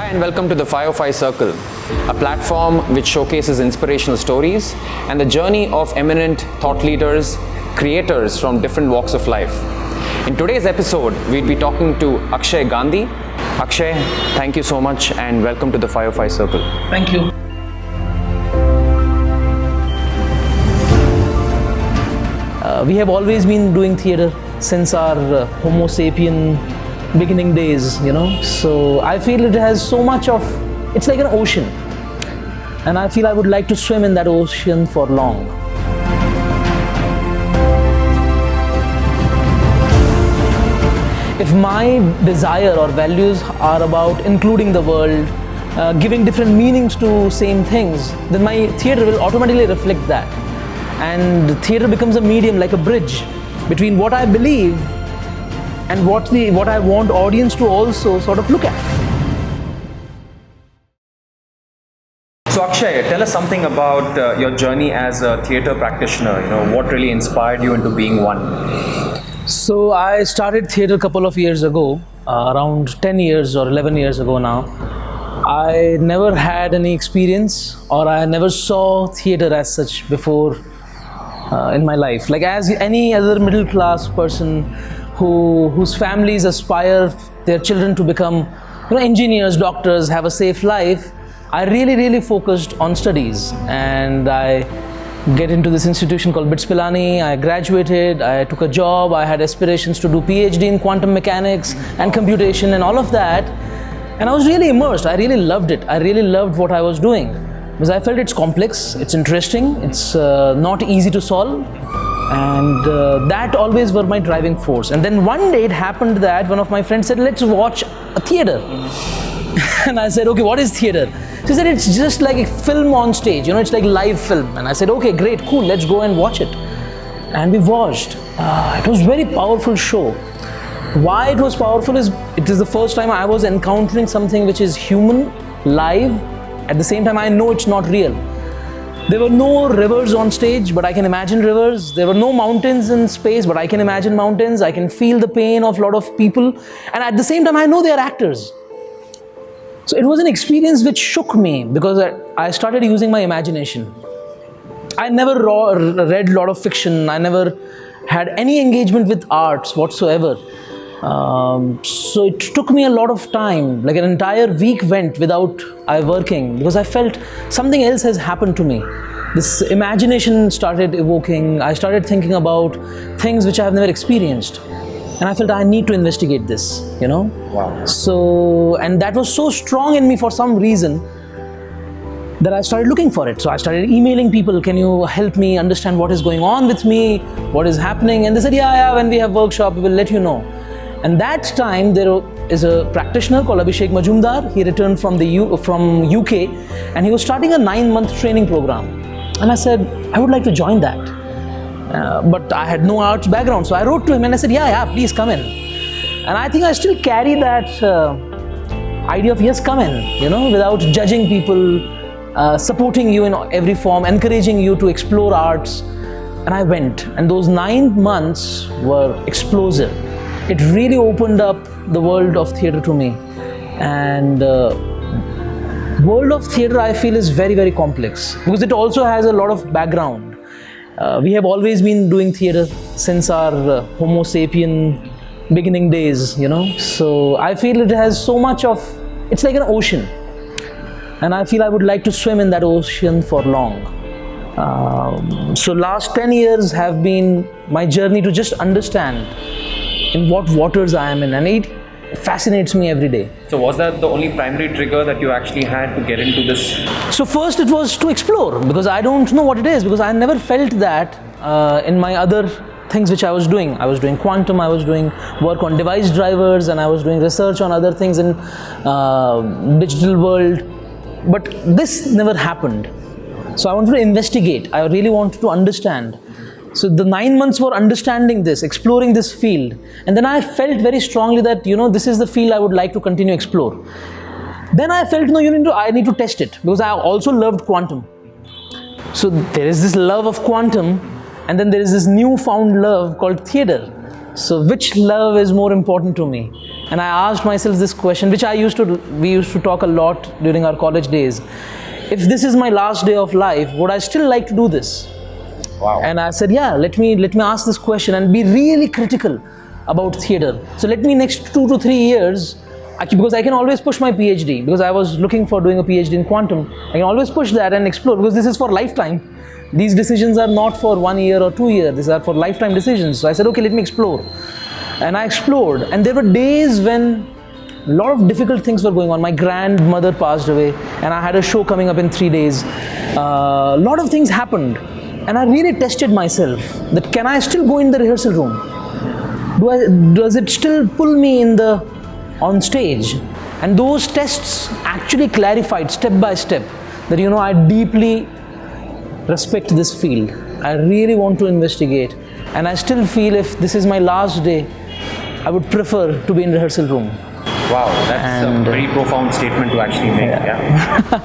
and welcome to the 505 Circle, a platform which showcases inspirational stories and the journey of eminent thought leaders, creators from different walks of life. In today's episode, we'll be talking to Akhshay Gandhi. Akshay, thank you so much and welcome to the 505 Circle. Thank you. We have always been doing theatre since our Homo sapien beginning days, So I feel it has so much of, it's like an ocean. And I feel I would like to swim in that ocean for long. If my desire or values are about including the world, giving different meanings to same things, then my theatre will automatically reflect that. And theatre becomes a medium, like a bridge between what I believe and what I want audience to also sort of look at. So Akshay, tell us something about your journey as a theatre practitioner. What really inspired you into being one? So I started theatre a couple of years ago, around 10 years or 11 years ago now. I never had any experience or I never saw theatre as such before in my life. Like as any other middle class person whose families aspire their children to become engineers, doctors, have a safe life, I really focused on studies, and I get into this institution called BITSAA. I graduated, I took a job, I had aspirations to do PhD in quantum mechanics and computation and all of that, and I was really immersed. I really loved it. I really loved what I was doing because I felt it's complex, it's interesting, it's not easy to solve. And that always were my driving force. And then one day it happened that one of my friends said, let's watch a theatre. And I said, okay, what is theatre? She said, it's just like a film on stage, it's like live film. And I said, okay, great, cool, let's go and watch it. And we watched. It was a very powerful show. Why it was powerful is, it is the first time I was encountering something which is human, live. At the same time, I know it's not real. There were no rivers on stage, but I can imagine rivers. There were no mountains in space, but I can imagine mountains. I can feel the pain of a lot of people. And at the same time, I know they are actors. So it was an experience which shook me because I started using my imagination. I never read a lot of fiction. I never had any engagement with arts whatsoever. So it took me a lot of time, like an entire week went without I working because I felt something else has happened to me. This imagination started evoking. I started thinking about things which I have never experienced. And I felt I need to investigate this, Wow. So, and that was so strong in me for some reason that I started looking for it. So I started emailing people, can you help me understand what is going on with me, what is happening? And they said, yeah, when we have workshop, we will let you know. And that time there is a practitioner called Abhishek. He returned from UK and he was starting a 9-month training program. And I said, I would like to join that. But I had no arts background. So I wrote to him and I said, yeah, please come in. And I think I still carry that idea of yes, come in, without judging people, supporting you in every form, encouraging you to explore arts. And I went. And those 9 months were explosive. It really opened up the world of theatre to me. And world of theatre, I feel, is very complex because it also has a lot of background. We have always been doing theatre since our Homo sapien beginning days, So I feel it has so much of, it's like an ocean. And I feel I would like to swim in that ocean for long. So last 10 years have been my journey to just understand in what waters I am in, and it fascinates me every day. So was that the only primary trigger that you actually had to get into this? So first it was to explore because I don't know what it is, because I never felt that in my other things which I was doing. I was doing quantum, I was doing work on device drivers, and I was doing research on other things in digital world. But this never happened. So I wanted to investigate. I really wanted to understand. So the 9 months were understanding this, exploring this field. And then I felt very strongly that, this is the field I would like to continue explore. Then I felt, I need to test it because I also loved quantum. So there is this love of quantum, and then there is this newfound love called theatre. So which love is more important to me? And I asked myself this question, which we used to talk a lot during our college days. If this is my last day of life, would I still like to do this? Wow. And I said, yeah, let me ask this question and be really critical about theatre. So let me next 2 to 3 years, because I can always push my PhD, because I was looking for doing a PhD in quantum. I can always push that and explore, because this is for lifetime. These decisions are not for 1 year or 2 years, these are for lifetime decisions. So I said, okay, let me explore. And I explored, and there were days when a lot of difficult things were going on. My grandmother passed away, and I had a show coming up in 3 days. A lot of things happened, and I really tested myself that can I still go in the rehearsal room? Does it still pull me on stage? And those tests actually clarified step by step that, I deeply respect this field. I really want to investigate, and I still feel if this is my last day, I would prefer to be in rehearsal room. Wow, that's a very profound statement to actually make. Yeah.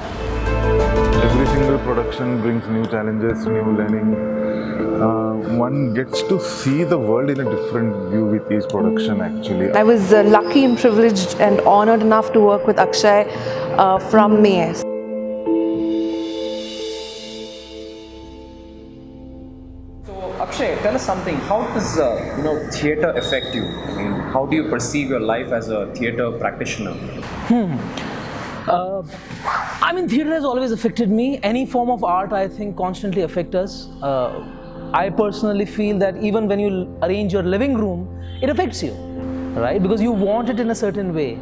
Every single production brings new challenges, new learning. One gets to see the world in a different view with each production actually. I was lucky and privileged and honored enough to work with Akhshay from May. Akhshay, tell us something. How does theatre affect you? I mean, how do you perceive your life as a theatre practitioner? Theatre has always affected me. Any form of art, I think, constantly affects us. I personally feel that even when you arrange your living room, it affects you, right? Because you want it in a certain way.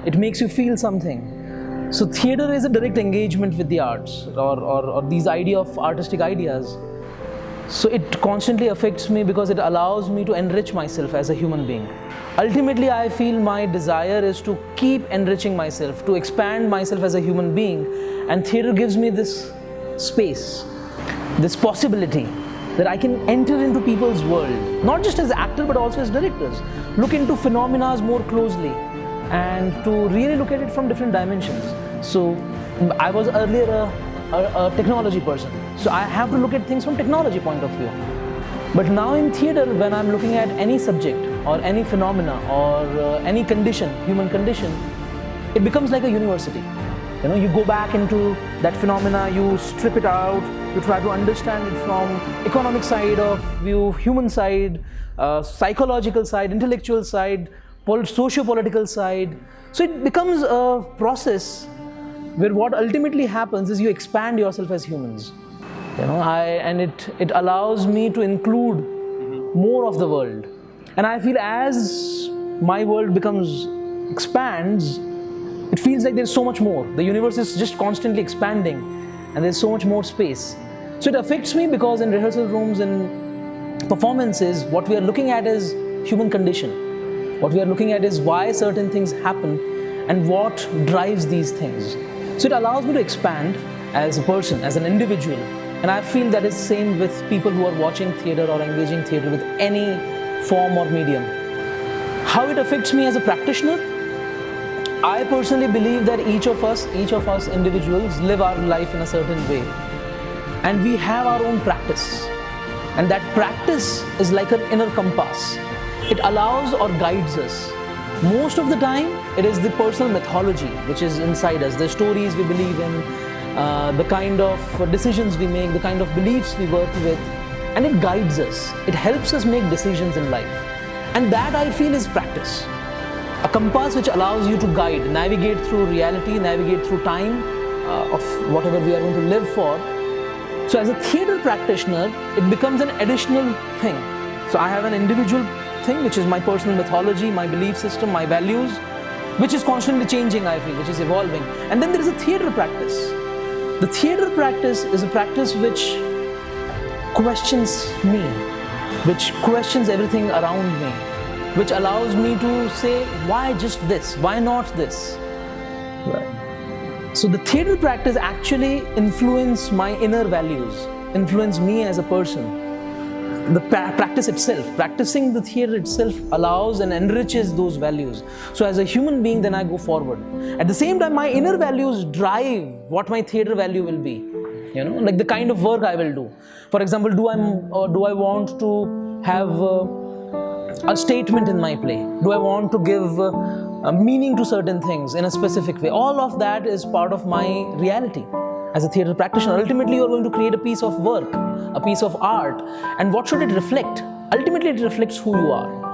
It makes you feel something. So theatre is a direct engagement with the arts, or these idea of artistic ideas. So it constantly affects me because it allows me to enrich myself as a human being. Ultimately, I feel my desire is to keep enriching myself, to expand myself as a human being, and theatre gives me this space, this possibility that I can enter into people's world, not just as actor but also as directors, look into phenomena more closely and to really look at it from different dimensions. So I was earlier a technology person, so I have to look at things from technology point of view. But now in theatre, when I'm looking at any subject or any phenomena or any condition, human condition, it becomes like a university. You go back into that phenomena, you strip it out, you try to understand it from economic side of view, human side, psychological side, intellectual side, socio-political side. So it becomes a process where what ultimately happens is you expand yourself as humans. And it allows me to include more of the world. And I feel as my world expands, it feels like there's so much more. The universe is just constantly expanding and there's so much more space. So it affects me because in rehearsal rooms and performances, what we are looking at is human condition. What we are looking at is why certain things happen and what drives these things. So it allows me to expand as a person, as an individual. And I feel that is same with people who are watching theatre or engaging theatre with any form or medium. How it affects me as a practitioner? I personally believe that each of us individuals live our life in a certain way. And we have our own practice. And that practice is like an inner compass. It allows or guides us. Most of the time, it is the personal mythology which is inside us, the stories we believe in, the kind of decisions we make, the kind of beliefs we work with, and it guides us. It helps us make decisions in life. And that I feel is practice. A compass which allows you to guide, navigate through reality, navigate through time of whatever we are going to live for. So as a theatre practitioner, it becomes an additional thing. So I have an individual thing which is my personal mythology, my belief system, my values, which is constantly changing, I feel, which is evolving. And then there is a theatre practice. The theatre practice is a practice which questions me, which questions everything around me, which allows me to say, why just this? Why not this? Right. So the theatre practice actually influences my inner values, influence me as a person. The practice itself, practicing the theatre itself allows and enriches those values. So as a human being, then I go forward. At the same time, my inner values drive what my theatre value will be. Like the kind of work I will do. For example, do I want to have a statement in my play? Do I want to give a meaning to certain things in a specific way? All of that is part of my reality as a theatre practitioner. Ultimately, you're going to create a piece of work, a piece of art, and what should it reflect? Ultimately, it reflects who you are.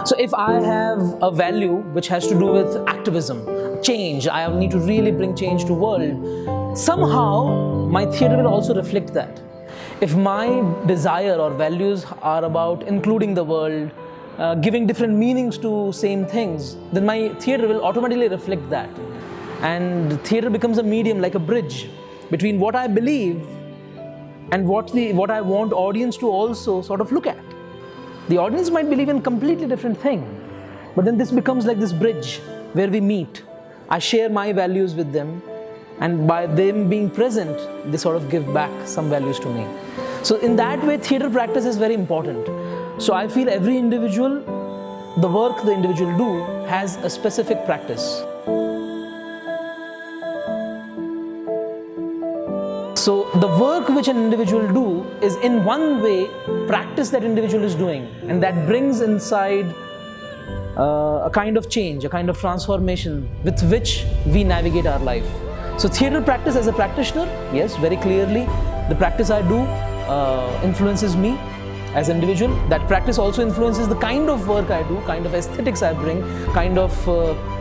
So if I have a value which has to do with activism, change, I need to really bring change to world, somehow my theatre will also reflect that. If my desire or values are about including the world, giving different meanings to same things, then my theatre will automatically reflect that. And theatre becomes a medium, like a bridge between what I believe and what I want audience to also sort of look at. The audience might believe in a completely different thing, but then this becomes like this bridge where we meet. I share my values with them, and by them being present, they sort of give back some values to me. So in that way, theatre practice is very important. So I feel every individual, the work the individual do has a specific practice. So the work which an individual do is in one way practice that individual is doing, and that brings inside a kind of change, a kind of transformation with which we navigate our life. So theatre practice as a practitioner, yes, very clearly the practice I do influences me as an individual. That practice also influences the kind of work I do, kind of aesthetics I bring, kind of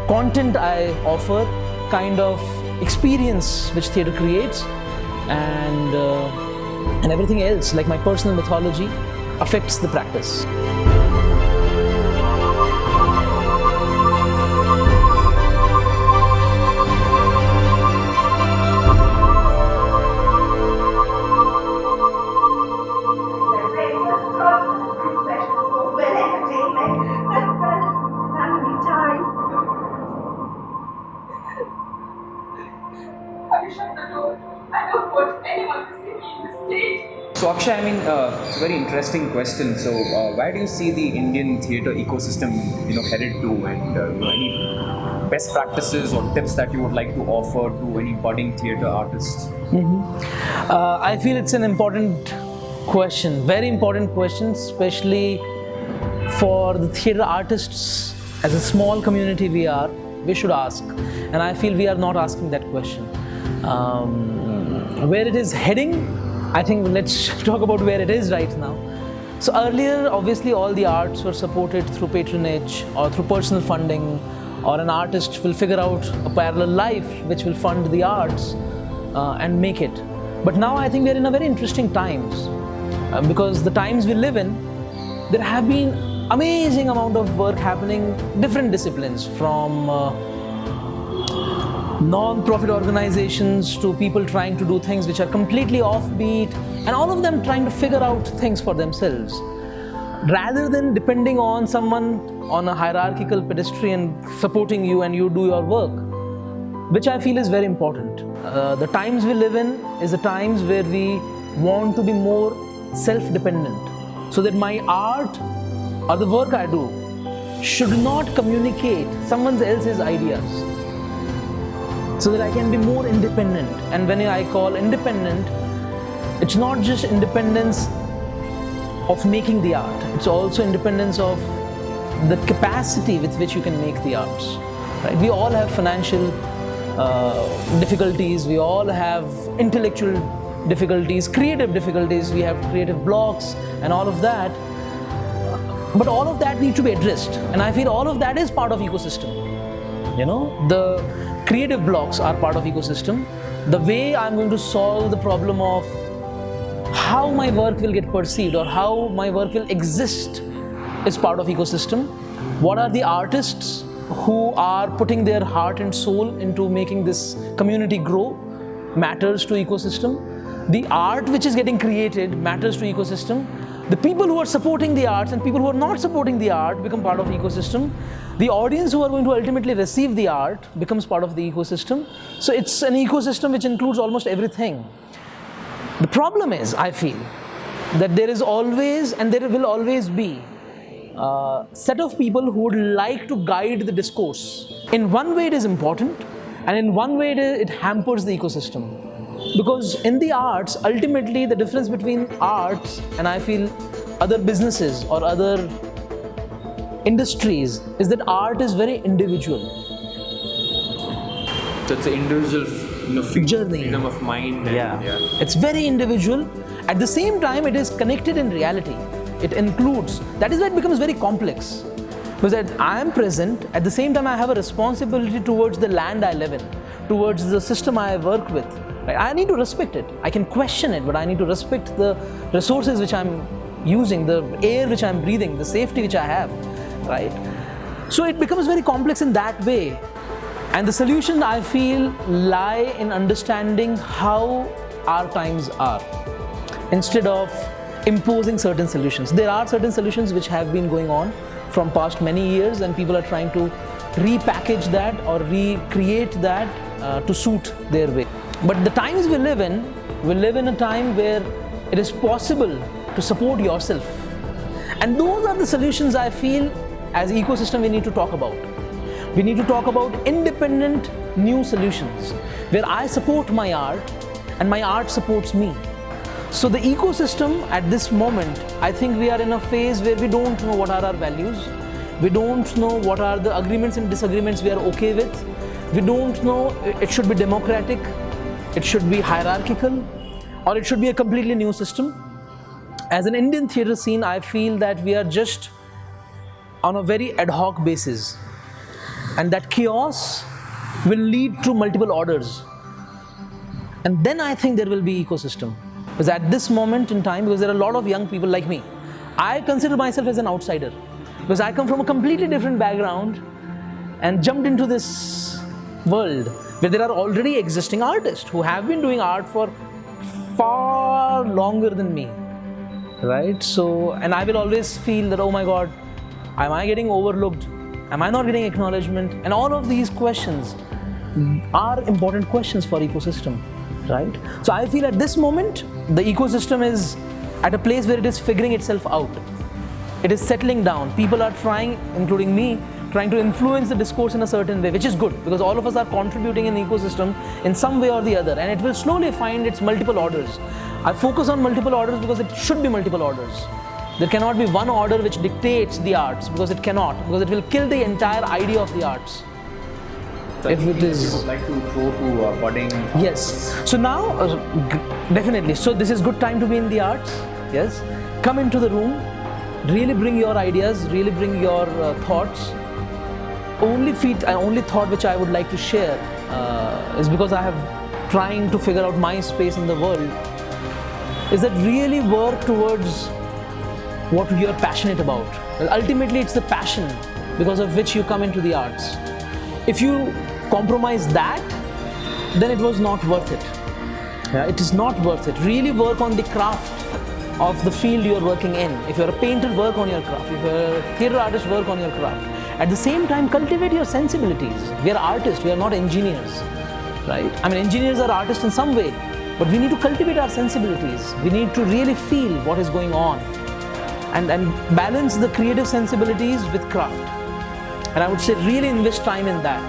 content I offer, kind of experience which theatre creates. And everything else, like my personal mythology, affects the practice. So Akshay, I mean, it's a very interesting question. So where do you see the Indian theatre ecosystem, headed to, and any best practices or tips that you would like to offer to any budding theatre artists? I feel it's an important question, very important question, especially for the theatre artists. As a small community we should ask, and I feel we are not asking that question. Where it is heading, I think let's talk about where it is right now. So earlier, obviously, all the arts were supported through patronage or through personal funding, or an artist will figure out a parallel life which will fund the arts and make it. But now I think we're in a very interesting times because the times we live in, there have been amazing amount of work happening, different disciplines, from non-profit organizations to people trying to do things which are completely offbeat, and all of them trying to figure out things for themselves rather than depending on someone on a hierarchical pedestrian supporting you and you do your work, which I feel is very important. The times we live in is the times where we want to be more self-dependent, so that my art or the work I do should not communicate someone else's ideas, so that I can be more independent. And when I call independent, it's not just independence of making the art, it's also independence of the capacity with which you can make the arts. Right? We all have financial difficulties, we all have intellectual difficulties, creative difficulties, we have creative blocks and all of that. But all of that needs to be addressed, and I feel all of that is part of ecosystem. The creative blocks are part of ecosystem. The way I'm going to solve the problem of how my work will get perceived or how my work will exist is part of ecosystem. What are the artists who are putting their heart and soul into making this community grow matters to ecosystem. The art which is getting created matters to ecosystem. The people who are supporting the arts and people who are not supporting the art become part of the ecosystem. The audience who are going to ultimately receive the art becomes part of the ecosystem. So it's an ecosystem which includes almost everything. The problem is, I feel, that there is always and there will always be a set of people who would like to guide the discourse. In one way it is important, and in one way it hampers the ecosystem. Because in the arts, ultimately the difference between arts and I feel other businesses or other industries is that art is very individual. So it's an individual Journey. freedom of mind. It's very individual. At the same time, it is connected in reality. It includes, that is why it becomes very complex. Because I am present, at the same time I have a responsibility towards the land I live in, towards the system I work with. Right? I need to respect it. I can question it, but I need to respect the resources which I'm using, the air which I'm breathing, the safety which I have. Right? So it becomes very complex in that way. And the solution, I feel, lie in understanding how our times are, instead of imposing certain solutions. There are certain solutions which have been going on from past many years, and people are trying to repackage that or recreate that to suit their way. But the times we live in a time where it is possible to support yourself. And those are the solutions I feel as ecosystem we need to talk about. We need to talk about independent new solutions where I support my art and my art supports me. So the ecosystem at this moment, I think we are in a phase where we don't know what are our values. We don't know what are the agreements and disagreements we are okay with. We don't know it should be democratic, it should be hierarchical, or it should be a completely new system. As an Indian theatre scene, I feel that we are just on a very ad hoc basis. And that chaos will lead to multiple orders. And then I think there will be ecosystem. Because at this moment in time, because there are a lot of young people like me, I consider myself as an outsider. Because I come from a completely different background and jumped into this world where there are already existing artists who have been doing art for far longer than me. Right? So, and I will always feel that, oh my God, am I getting overlooked? Am I not getting acknowledgement? And all of these questions are important questions for ecosystem, right? So I feel at this moment, the ecosystem is at a place where it is figuring itself out. It is settling down. People are trying, including me, trying to influence the discourse in a certain way, which is good because all of us are contributing in the ecosystem in some way or the other, and it will slowly find its multiple orders. I focus on multiple orders because it should be multiple orders. There cannot be one order which dictates the arts, because it cannot, because it will kill the entire idea of the arts. So if it is, you would like to go to budding. Yes. So now, definitely. So this is good time to be in the arts. Yes. Come into the room. Really bring your ideas. Really bring your thoughts. Only thought which I would like to share is because I have trying to figure out my space in the world. Is that really work towards what you're passionate about. Ultimately, it's the passion because of which you come into the arts. If you compromise that, then it was not worth it. Yeah, it is not worth it. Really work on the craft of the field you're working in. If you're a painter, work on your craft. If you're a theatre artist, work on your craft. At the same time, cultivate your sensibilities. We are artists, we are not engineers. Right? I mean, engineers are artists in some way, but we need to cultivate our sensibilities. We need to really feel what is going on. And balance the creative sensibilities with craft. And I would say really invest time in that.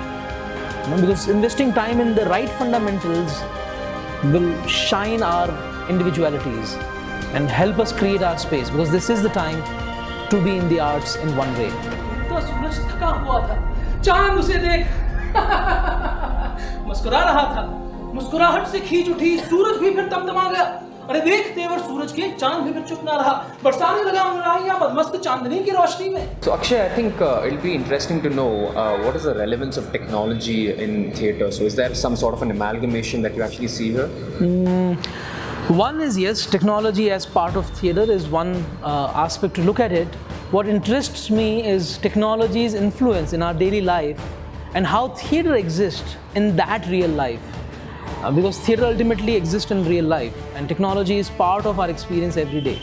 Because investing time in the right fundamentals will shine our individualities and help us create our space. Because this is the time to be in the arts in one way. तो सूरज थका हुआ था, चांद उसे देख मुस्कुरा रहा था, मुस्कुराहट से खींच उठी, सूरज भी फिर तमतमा गया। अरे देख तेवर सूरज के, चांद भी फिर चुप ना रहा, बरसाने लगा अंगड़ाइयां मस्त चांदनी की रोशनी में। So Akshay, I think it'll be interesting to know what is the relevance of technology in theatre. So is there some sort of an amalgamation that you actually see here? One is, yes, technology as part of theatre is one aspect to look at it. What interests me is technology's influence in our daily life and how theatre exists in that real life. Because theatre ultimately exists in real life and technology is part of our experience every day.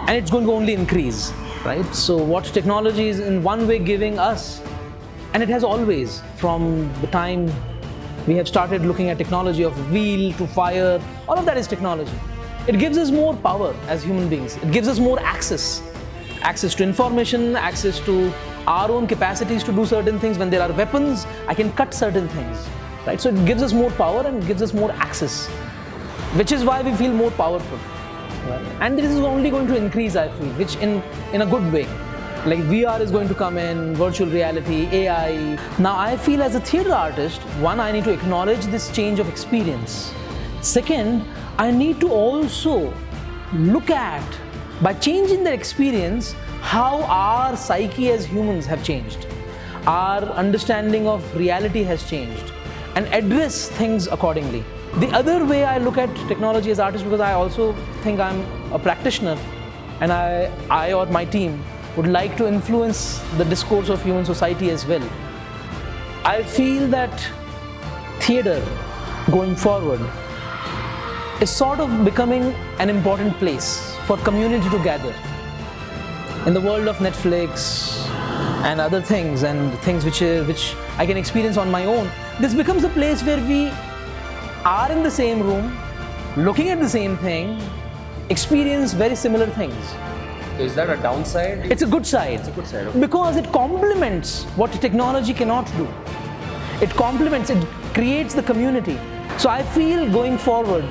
And it's going to only increase, right? So what technology is in one way giving us, and it has always, from the time we have started looking at technology of wheel to fire, all of that is technology. It gives us more power as human beings. It gives us more access to information, access to our own capacities to do certain things. When there are weapons, I can cut certain things, right? So it gives us more power and gives us more access, which is why we feel more powerful. Right? And this is only going to increase, I feel, which in a good way. Like VR is going to come in, virtual reality, AI. Now I feel as a theatre artist, one, I need to acknowledge this change of experience. Second, I need to also look at, by changing the experience, how our psyche as humans have changed. Our understanding of reality has changed, and address things accordingly. The other way I look at technology as artist, because I also think I'm a practitioner, and I or my team would like to influence the discourse of human society as well. I feel that theatre going forward is sort of becoming an important place for community to gather. In the world of Netflix and other things, and things which I can experience on my own, this becomes a place where we are in the same room, looking at the same thing, experience very similar things. So is that a downside? It's a good side. It's a good side, okay. Because it complements what technology cannot do. It complements, it creates the community. So I feel going forward,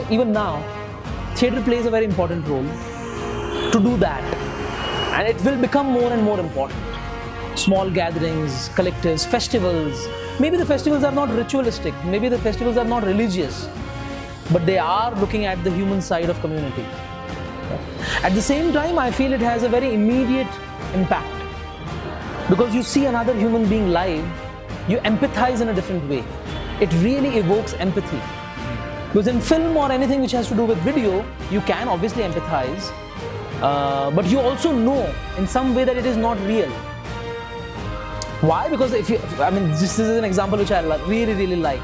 even now, theatre plays a very important role to do that. And it will become more and more important. Small gatherings, collectives, festivals. Maybe the festivals are not ritualistic, maybe the festivals are not religious, but they are looking at the human side of community. At the same time, I feel it has a very immediate impact. Because you see another human being live, you empathize in a different way. It really evokes empathy. Because in film or anything which has to do with video, you can obviously empathize, but you also know in some way that it is not real. Why? Because if you, I mean, this is an example which I really like.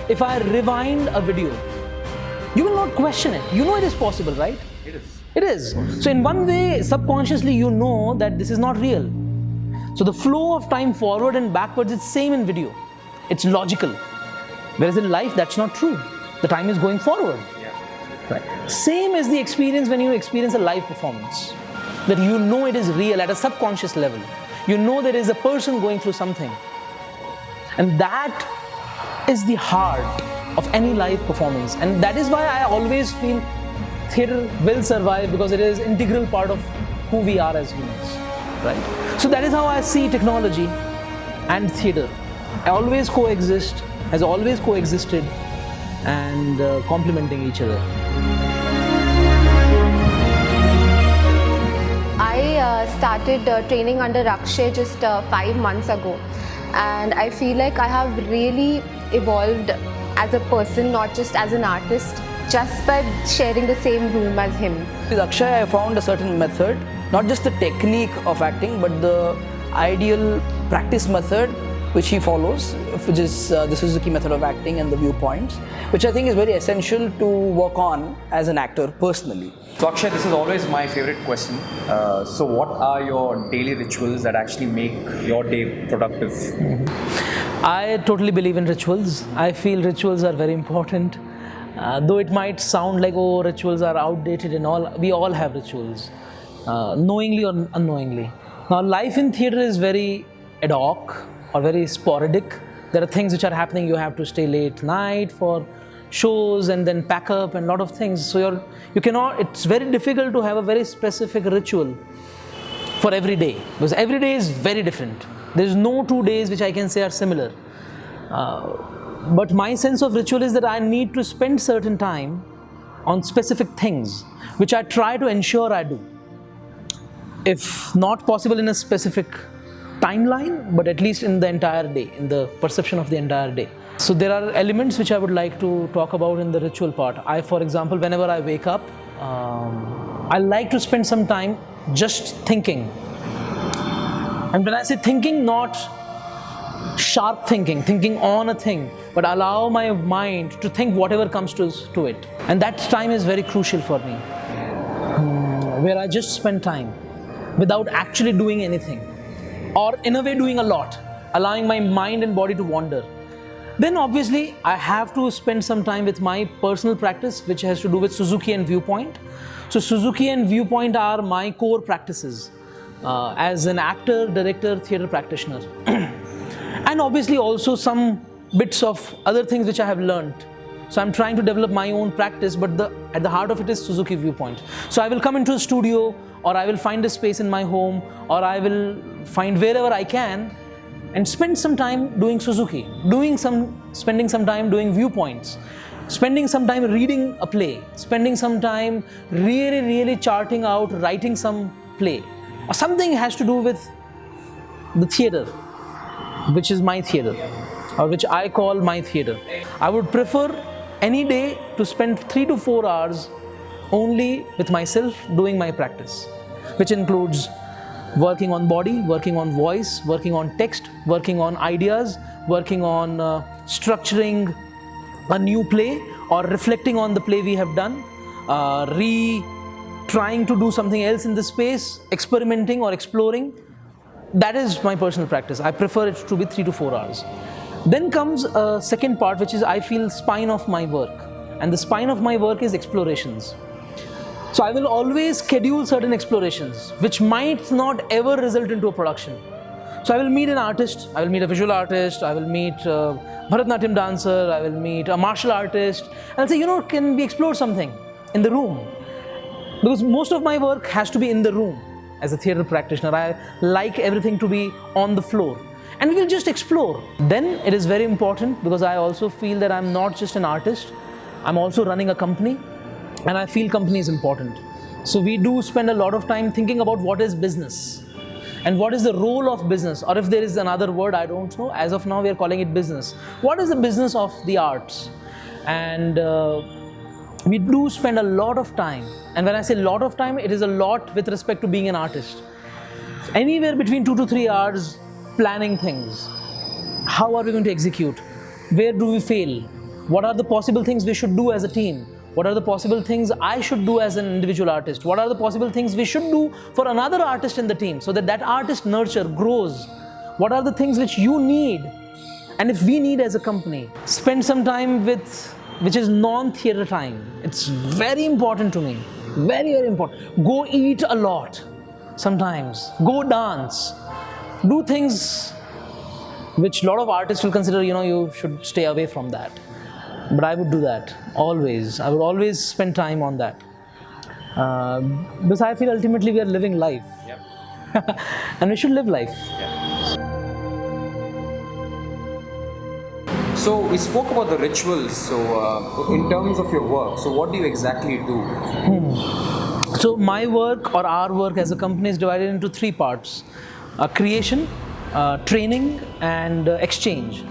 If I rewind a video, you will not question it. You know it is possible, right? It is. It is. So in one way, subconsciously, you know that this is not real. So the flow of time forward and backwards is same in video. It's logical. Whereas in life, that's not true. The time is going forward. Yeah. Right. Same as the experience when you experience a live performance. That you know it is real at a subconscious level. You know there is a person going through something. And that is the heart of any live performance. And that is why I always feel theatre will survive, because it is an integral part of who we are as humans. Right? So that is how I see technology and theatre. Always coexist, has always coexisted, and complementing each other. I started training under Akhshay just 5 months ago, and I feel like I have really evolved as a person, not just as an artist, just by sharing the same room as him. With Akhshay, I found a certain method, not just the technique of acting, but the ideal practice method which he follows, which is the Suzuki Method of Acting and the Viewpoints, which I think is very essential to work on as an actor personally. So Akhshay, this is always my favorite question. So what are your daily rituals that actually make your day productive? I totally believe in rituals. I feel rituals are very important. Though it might sound like, oh, rituals are outdated and all, we all have rituals, knowingly or unknowingly. Now, life in theatre is very ad hoc or very sporadic. There are things which are happening. You have to stay late night for shows and then pack up and a lot of things. So you cannot, it's very difficult to have a very specific ritual for every day, because every day is very different. There is no 2 days which I can say are similar. But my sense of ritual is that I need to spend certain time on specific things, which I try to ensure I do. If not possible in a specific timeline, but at least in the entire day, in the perception of the entire day. So there are elements which I would like to talk about in the ritual part. For example, whenever I wake up, I like to spend some time just thinking. And when I say thinking, not sharp thinking on a thing, but allow my mind to think whatever comes to it. And that time is very crucial for me, where I just spend time without actually doing anything, or in a way doing a lot, allowing my mind and body to wander. Then obviously I have to spend some time with my personal practice, which has to do with Suzuki and Viewpoint. So Suzuki and Viewpoint are my core practices as an actor, director, theatre practitioner. And obviously also some bits of other things which I have learned So I'm trying to develop my own practice, but at the heart of it is Suzuki Viewpoint. So I will come into a studio, or I will find a space in my home, or I will find wherever I can and spend some time doing Suzuki, spending some time doing viewpoints, spending some time reading a play, spending some time really charting out, writing some play, or something has to do with the theatre, which is my theatre, or which I call my theatre. I would prefer any day to spend 3 to 4 hours only with myself doing my practice, which includes working on body, working on voice, working on text, working on ideas, working on structuring a new play, or reflecting on the play we have done, trying to do something else in the space, experimenting or exploring. That is my personal practice. I prefer it to be 3 to 4 hours. Then comes a second part, which is, I feel, spine of my work. And the spine of my work is explorations. So I will always schedule certain explorations, which might not ever result into a production. So I will meet an artist, I will meet a visual artist, I will meet a Bharatanatyam dancer, I will meet a martial artist. I'll say, can we explore something in the room? Because most of my work has to be in the room. As a theatre practitioner, I like everything to be on the floor. And we will just explore. Then it is very important, because I also feel that I'm not just an artist, I'm also running a company, and I feel company is important. So we do spend a lot of time thinking about what is business and what is the role of business, or if there is another word, I don't know. As of now, we are calling it business. What is the business of the arts? And we do spend a lot of time. And when I say lot of time, it is a lot with respect to being an artist. Anywhere between 2 to 3 hours planning things. How are we going to execute? Where do we fail? What are the possible things we should do as a team? What are the possible things I should do as an individual artist? What are the possible things we should do for another artist in the team, so that that artist nurture, grows? What are the things which you need, and if we need as a company? Spend some time with, which is non-theatre time. It's very important to me. Very important. Go eat a lot sometimes. Go dance. Do things which a lot of artists will consider, you should stay away from that. But I would do that, always. I would always spend time on that. Because I feel ultimately we are living life. Yep. And we should live life. Yeah. So we spoke about the rituals. So in terms of your work, so what do you exactly do? So my work, or our work as a company, is divided into 3 parts. Creation, training, and exchange.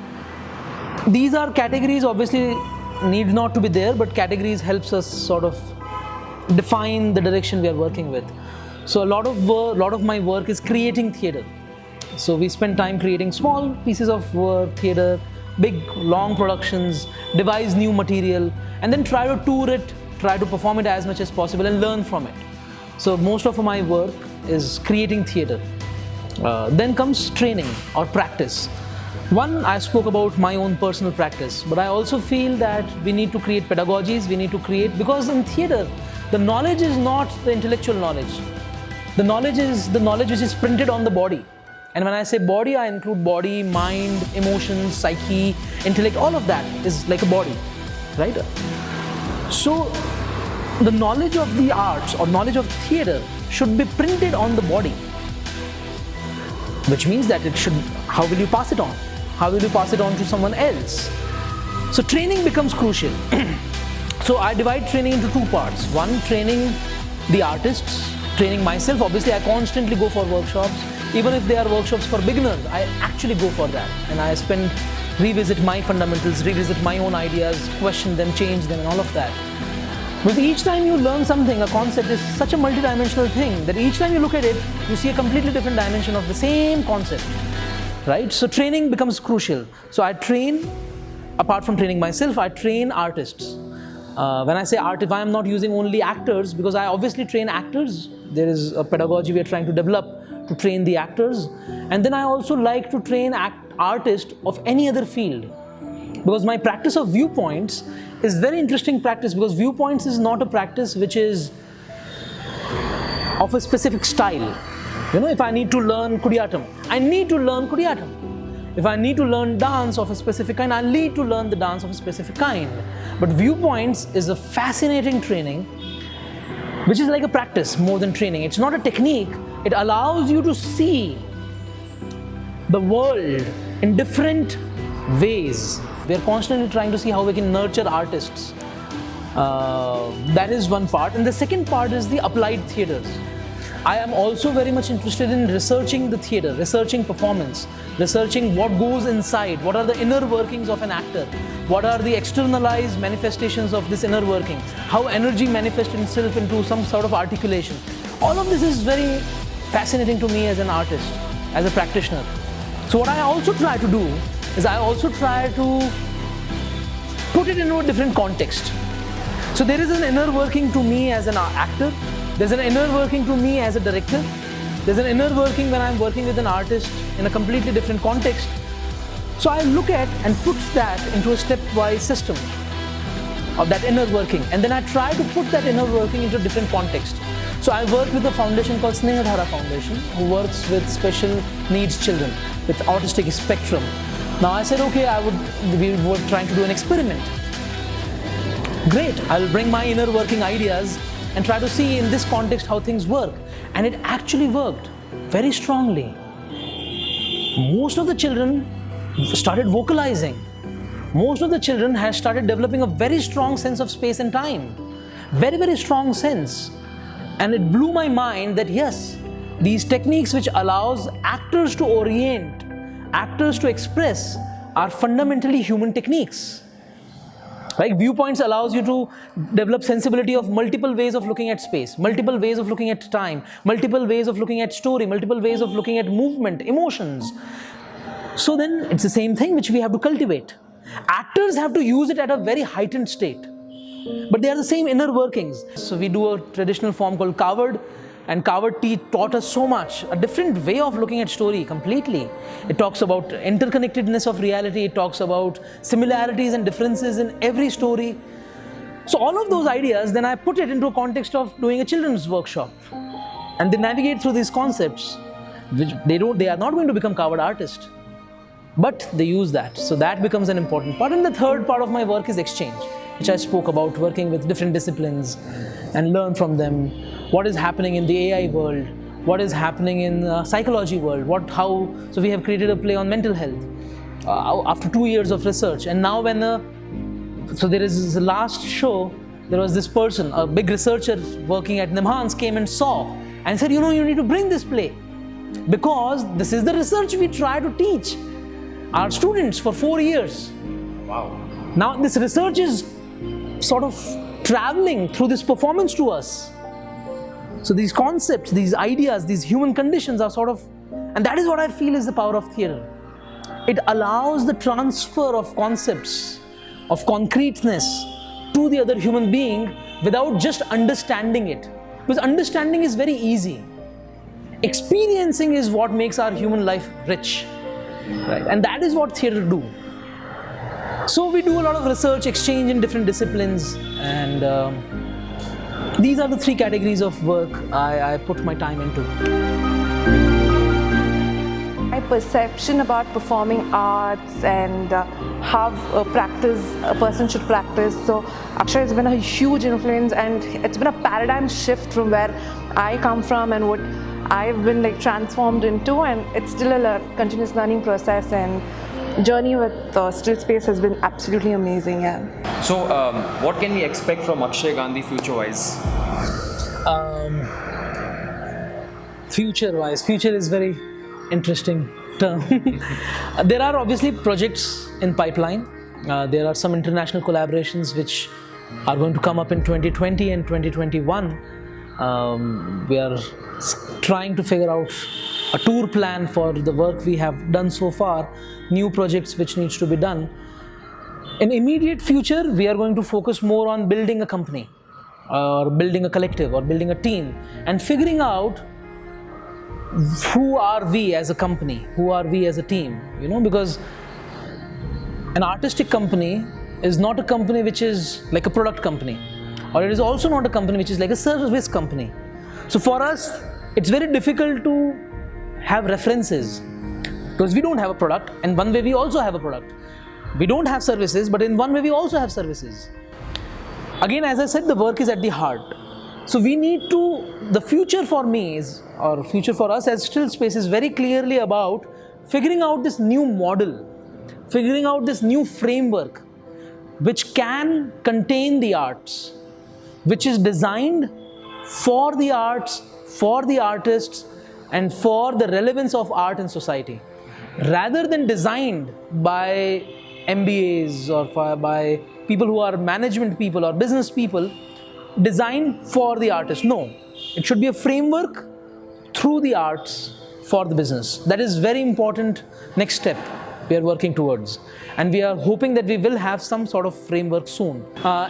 These are categories, obviously need not to be there, but categories helps us sort of define the direction we are working with. So a lot of my work is creating theatre. So we spend time creating small pieces of work, theatre, big long productions, devise new material, and then try to tour it, try to perform it as much as possible and learn from it. So most of my work is creating theatre. Then comes training or practice. One, I spoke about my own personal practice, but I also feel that we need to create pedagogies, we need to create, because in theatre, the knowledge is not the intellectual knowledge. The knowledge is the knowledge which is printed on the body. And when I say body, I include body, mind, emotions, psyche, intellect, all of that is like a body, right? So the knowledge of the arts or knowledge of theatre should be printed on the body, which means that it should, how will you pass it on? How will you pass it on to someone else? So training becomes crucial. So I divide training into 2 parts. One, training the artists, training myself. Obviously, I constantly go for workshops. Even if they are workshops for beginners, I actually go for that. And I revisit my fundamentals, revisit my own ideas, question them, change them, and all of that. Because each time you learn something, a concept is such a multidimensional thing that each time you look at it, you see a completely different dimension of the same concept, right? So training becomes crucial. So I train, apart from training myself, I train artists. When I say art, if I am not using only actors, because I obviously train actors, there is a pedagogy we are trying to develop to train the actors. And then I also like to train artists of any other field. Because my practice of viewpoints is very interesting practice, because viewpoints is not a practice which is of a specific style. If I need to learn Kudiyatam, I need to learn Kudiyatam. If I need to learn dance of a specific kind, I need to learn the dance of a specific kind. But Viewpoints is a fascinating training, which is like a practice more than training. It's not a technique. It allows you to see the world in different ways. We are constantly trying to see how we can nurture artists. That is one part. And the second part is the applied theatres. I am also very much interested in researching the theatre, researching performance, researching what goes inside, what are the inner workings of an actor, what are the externalized manifestations of this inner working, how energy manifests itself into some sort of articulation. All of this is very fascinating to me as an artist, as a practitioner. So what I also try to do is I also try to put it into a different context. So there is an inner working to me as an actor. There's an inner working to me as a director. There's an inner working when I'm working with an artist in a completely different context. So I look at and put that into a stepwise system of that inner working. And then I try to put that inner working into a different context. So I work with a foundation called Snehadhara Foundation, who works with special needs children with autistic spectrum. Now I said, okay, we were trying to do an experiment. Great, I'll bring my inner working ideas and try to see in this context how things work. And it actually worked very strongly. Most of the children started vocalizing. Most of the children have started developing a very strong sense of space and time. Very, very strong sense. And it blew my mind that yes, these techniques which allows actors to orient, actors to express are fundamentally human techniques. Like Viewpoints allows you to develop sensibility of multiple ways of looking at space, multiple ways of looking at time, multiple ways of looking at story, multiple ways of looking at movement, emotions. So then it's the same thing which we have to cultivate. Actors have to use it at a very heightened state, but they are the same inner workings. So we do a traditional form called Coward, and Coward taught us so much, a different way of looking at story completely. It talks about interconnectedness of reality, it talks about similarities and differences in every story. So all of those ideas, then I put it into a context of doing a children's workshop. And they navigate through these concepts, which they are not going to become Coward artists, but they use that. So that becomes an important part. And the third part of my work is exchange, which I spoke about, working with different disciplines and learn from them. What is happening in the AI world? What is happening in the psychology world? So we have created a play on mental health after 2 years of research. And now so there is this last show, there was this person, a big researcher working at Nimhans came and saw and said, you need to bring this play because this is the research we try to teach our students for 4 years. Wow. Now this research is sort of traveling through this performance to us. So these concepts, these ideas, these human conditions are sort of, and that is what I feel is the power of theatre. It allows the transfer of concepts, of concreteness to the other human being without just understanding it. Because understanding is very easy. Experiencing is what makes our human life rich. Right? And that is what theatre do. So we do a lot of research, exchange in different disciplines, and these are the 3 categories of work I put my time into. My perception about performing arts and how a person should practice. So Akhshay has been a huge influence, and it's been a paradigm shift from where I come from and what I've been transformed into, and it's still a continuous learning process, and journey with still space has been absolutely amazing. Yeah. So what can we expect from Akhshay Gandhi future-wise? Future is very interesting term. There are obviously projects in pipeline. There are some international collaborations which are going to come up in 2020 and 2021. We are trying to figure out a tour plan for the work we have done so far, new projects which needs to be done. In immediate future, we are going to focus more on building a company or building a collective or building a team and figuring out who are we as a company, who are we as a team, because an artistic company is not a company which is like a product company, or it is also not a company which is like a service company. So for us, it's very difficult to have references. Because we don't have a product, and one way we also have a product. We don't have services, but in one way we also have services. Again, as I said, the work is at the heart. So we need to, the future for me is, or future for us as Still Space is very clearly about figuring out this new model, figuring out this new framework which can contain the arts, which is designed for the arts, for the artists, and for the relevance of art in society, rather than designed by MBAs or by people who are management people or business people, designed for the artist. No, it should be a framework through the arts for the business. That is very important next step we are working towards, and we are hoping that we will have some sort of framework soon.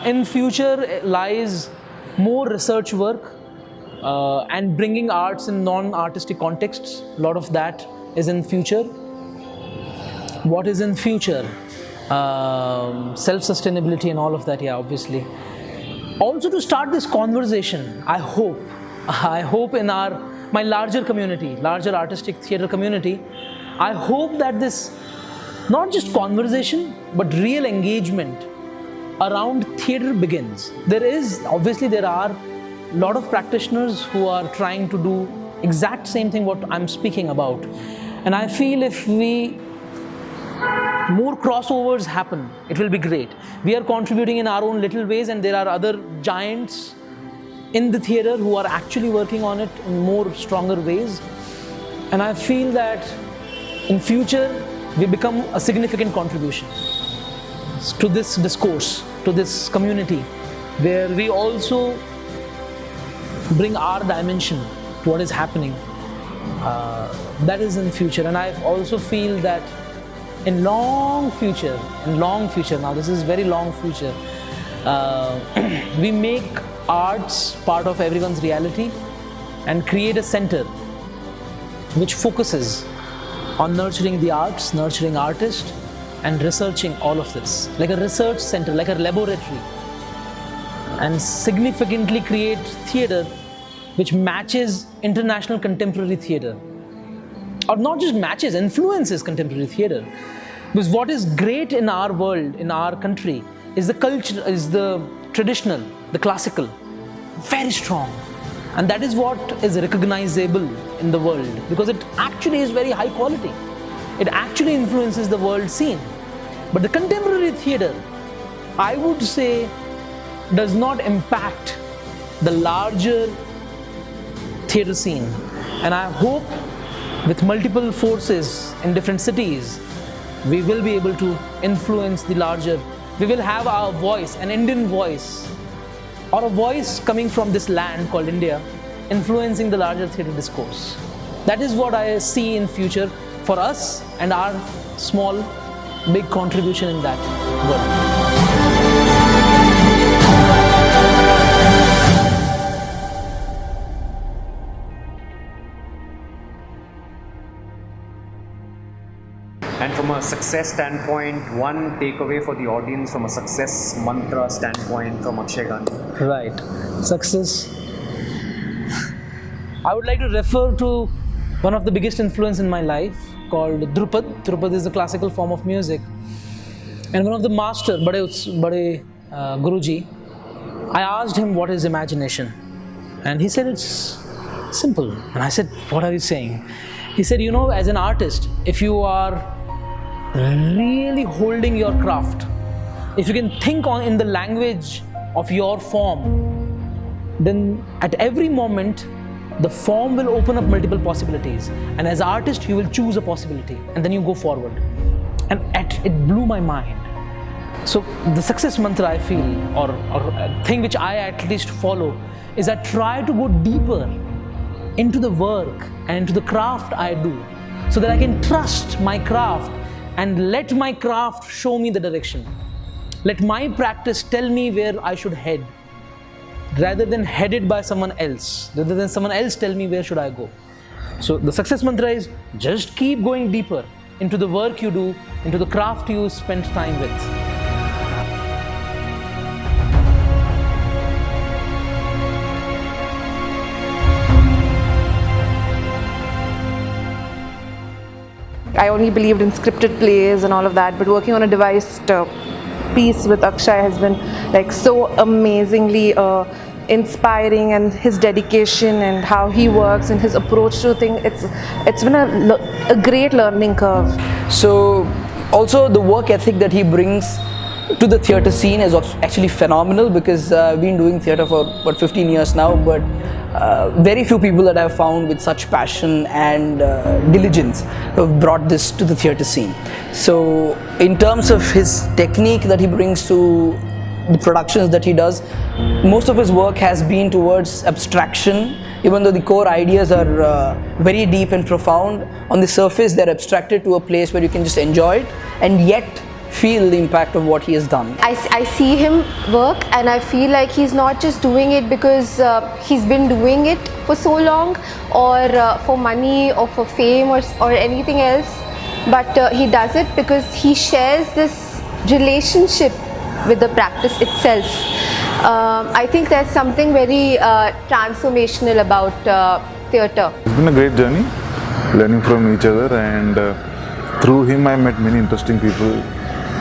In future lies more research work and bringing arts in non-artistic contexts. A lot of that is in future. What is in future? Self-sustainability and all of that, yeah, obviously. Also to start this conversation, I hope in my larger community, larger artistic theatre community, I hope that this, not just conversation, but real engagement around theatre begins. There are a lot of practitioners who are trying to do exact same thing what I'm speaking about. And I feel if more crossovers happen, it will be great. We are contributing in our own little ways, and there are other giants in the theatre who are actually working on it in more stronger ways. And I feel that in future, we become a significant contribution to this discourse, to this community, where we also bring our dimension to what is happening. That is in future. And I also feel that in long future, now this is very long future, we make arts part of everyone's reality and create a center which focuses on nurturing the arts, nurturing artists, and researching all of this, like a research center, like a laboratory, and significantly create theatre which matches international contemporary theatre, or not just matches, influences contemporary theatre. Because what is great in our world, in our country, is the culture, is the traditional, the classical, very strong. And that is what is recognizable in the world, because it actually is very high quality. It actually influences the world scene. But the contemporary theatre, I would say, does not impact the larger theatre scene. And I hope with multiple forces in different cities, we will be able to influence the larger. We will have our voice, an Indian voice, or a voice coming from this land called India, influencing the larger theatre discourse. That is what I see in future for us and our small, big contribution in that world. And from a success standpoint, one takeaway for the audience from a success mantra standpoint from Akhshay Gandhi. Right. Success. I would like to refer to one of the biggest influence in my life called Drupad. Drupad is a classical form of music. And one of the master, Bade Guruji, I asked him what is imagination. And he said it's simple. And I said, what are you saying? He said, you know, as an artist, if you are really holding your craft, if you can think in the language of your form, then at every moment, the form will open up multiple possibilities. And as an artist, you will choose a possibility and then you go forward. And it blew my mind. So the success mantra I feel, or a thing which I at least follow, is I try to go deeper into the work and into the craft I do, so that I can trust my craft and let my craft show me the direction. Let my practice tell me where I should head, rather than headed by someone else, rather than someone else tell me where should I go. So the success mantra is just keep going deeper into the work you do, into the craft you spend time with. I only believed in scripted plays and all of that, but working on a devised piece with Akhshay has been like so amazingly inspiring, and his dedication and how he works and his approach to things, it's been a great learning curve. So also the work ethic that he brings to the theatre scene is actually phenomenal, because I've been doing theatre for about 15 years now, but very few people that I've found with such passion and diligence have brought this to the theatre scene. So in terms of his technique that he brings to the productions that he does, most of his work has been towards abstraction. Even though the core ideas are very deep and profound, on the surface they're abstracted to a place where you can just enjoy it and yet feel the impact of what he has done. I see him work and I feel like he's not just doing it because he's been doing it for so long, or for money or for fame or anything else, but he does it because he shares this relationship with the practice itself. I think there's something very transformational about theatre. It's been a great journey, learning from each other, and through him I met many interesting people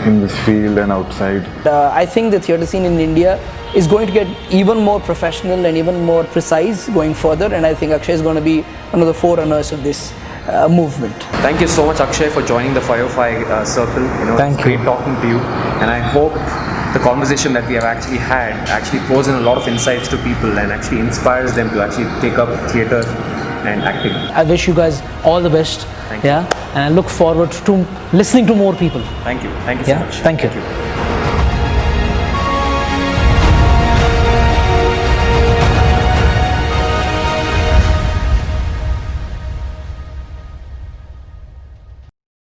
in this field and outside. I think the theatre scene in India is going to get even more professional and even more precise going further, and I think Akhshay is going to be one of the forerunners of this movement. Thank you so much, Akhshay, for joining the Firefly Circle. Thank it's great you. talking to you, and I hope the conversation that we have actually had actually throws in a lot of insights to people and actually inspires them to actually take up theatre and acting. I wish you guys all the best. Thank you. And I look forward to listening to more people. Thank you so much. Thank you.